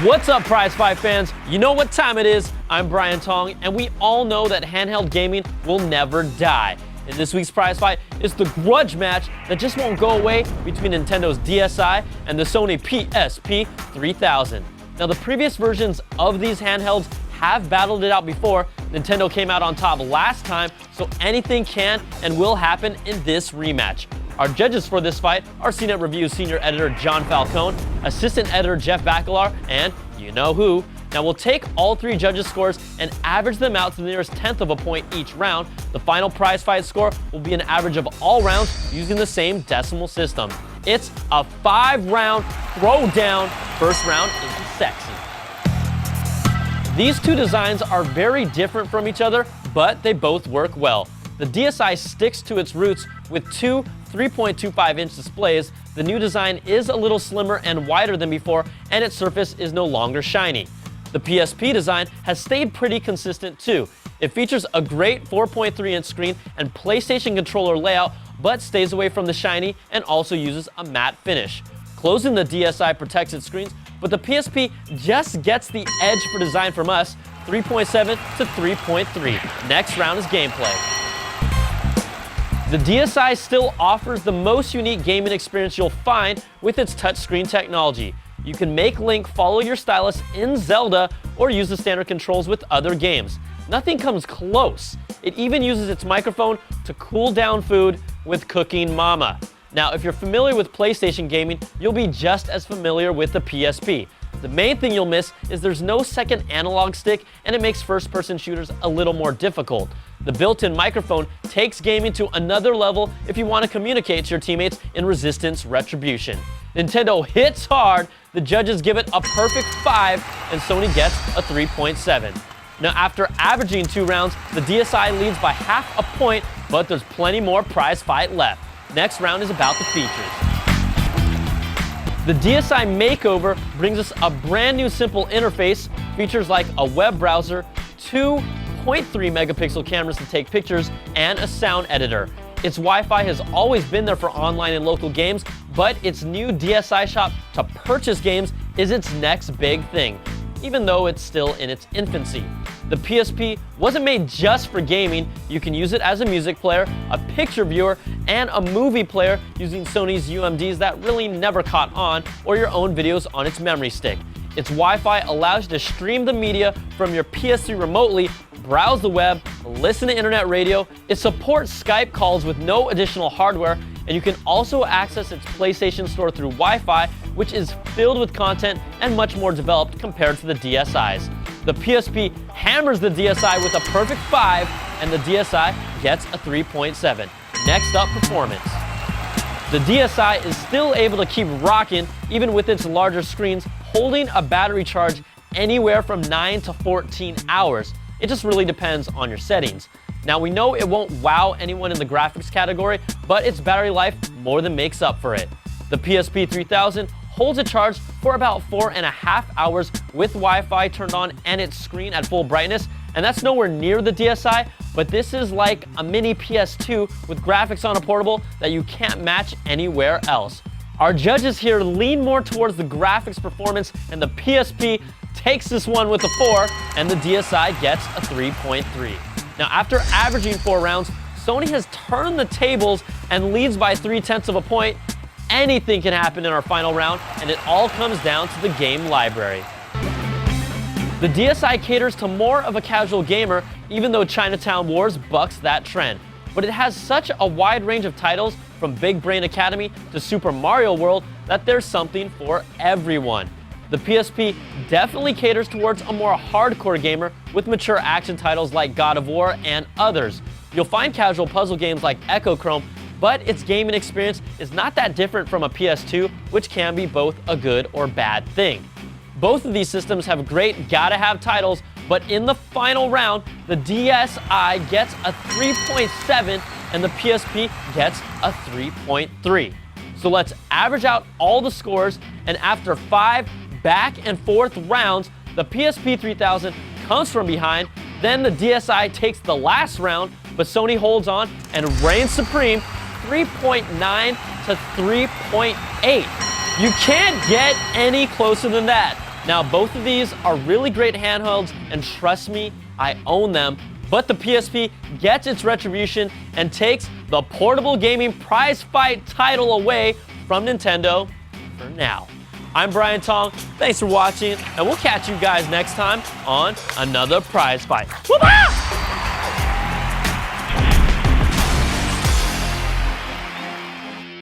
What's up, Prizefight fans? You know what time it is. I'm Brian Tong, and we all know that handheld gaming will never die. In this week's Prizefight is the grudge match that just won't go away between Nintendo's DSi and the Sony PSP-3000. Now, the previous versions of these handhelds have battled it out before. Nintendo came out on top last time, so anything can and will happen in this rematch. Our judges for this fight are CNET Review's senior editor John Falcone, assistant editor Jeff Bacalar, and you know who. Now we'll take all three judges' scores and average them out to the nearest tenth of a point each round. The final Prizefight score will be an average of all rounds using the same decimal system. It's a 5-round throwdown. First round is the sexy. These two designs are very different from each other, but they both work well. The DSi sticks to its roots with two 3.25-inch displays. The new design is a little slimmer and wider than before, and its surface is no longer shiny. The PSP design has stayed pretty consistent too. It features a great 4.3-inch screen and PlayStation controller layout, but stays away from the shiny and also uses a matte finish. Closing the DSi protects its screens, but the PSP just gets the edge for design from us, 3.7 to 3.3. Next round is gameplay. The DSi still offers the most unique gaming experience you'll find with its touchscreen technology. You can make Link follow your stylus in Zelda or use the standard controls with other games. Nothing comes close. It even uses its microphone to cool down food with Cooking Mama. Now, if you're familiar with PlayStation gaming, you'll be just as familiar with the PSP. The main thing you'll miss is there's no second analog stick, and it makes first-person shooters a little more difficult. The built-in microphone takes gaming to another level if you want to communicate to your teammates in Resistance Retribution. Nintendo hits hard, the judges give it a perfect 5, and Sony gets a 3.7. Now, after averaging 2 rounds, the DSi leads by half a point, but there's plenty more Prizefight left. Next round is about the features. The DSi Makeover brings us a brand new simple interface, features like a web browser, 2.3 megapixel cameras to take pictures, and a sound editor. Its Wi-Fi has always been there for online and local games, but its new DSi shop to purchase games is its next big thing, even though it's still in its infancy. The PSP wasn't made just for gaming. You can use it as a music player, a picture viewer, and a movie player using Sony's UMDs that really never caught on, or your own videos on its memory stick. Its Wi-Fi allows you to stream the media from your PS3 remotely, browse the web, listen to internet radio. It supports Skype calls with no additional hardware, and you can also access its PlayStation Store through Wi-Fi, which is filled with content and much more developed compared to the DSi's. The PSP hammers the DSi with a perfect 5, and the DSi gets a 3.7. Next up, performance. The DSi is still able to keep rocking even with its larger screens, holding a battery charge anywhere from 9 to 14 hours. It just really depends on your settings. Now, we know it won't wow anyone in the graphics category, but its battery life more than makes up for it. The PSP-3000 holds a charge for about 4.5 hours with Wi-Fi turned on and its screen at full brightness, and that's nowhere near the DSi, but this is like a mini PS2 with graphics on a portable that you can't match anywhere else. Our judges here lean more towards the graphics performance, and the PSP takes this one with a 4, and the DSi gets a 3.3. Now, after averaging 4 rounds, Sony has turned the tables and leads by 0.3 of a point. Anything can happen in our final round, and it all comes down to the game library. The DSi caters to more of a casual gamer, even though Chinatown Wars bucks that trend. But it has such a wide range of titles, from Big Brain Academy to Super Mario World, that there's something for everyone. The PSP definitely caters towards a more hardcore gamer with mature action titles like God of War and others. You'll find casual puzzle games like Echo Chrome, but its gaming experience is not that different from a PS2, which can be both a good or bad thing. Both of these systems have great gotta-have titles, but in the final round, the DSi gets a 3.7 and the PSP gets a 3.3. So let's average out all the scores, and after 5 back and forth rounds, the PSP-3000 comes from behind, then the DSi takes the last round, but Sony holds on and reigns supreme, 3.9 to 3.8. You can't get any closer than that. Now, both of these are really great handhelds, and trust me, I own them. But the PSP gets its retribution and takes the portable gaming prize fight title away from Nintendo for now. I'm Brian Tong. Thanks for watching, and we'll catch you guys next time on another prize fight. Woo-ah!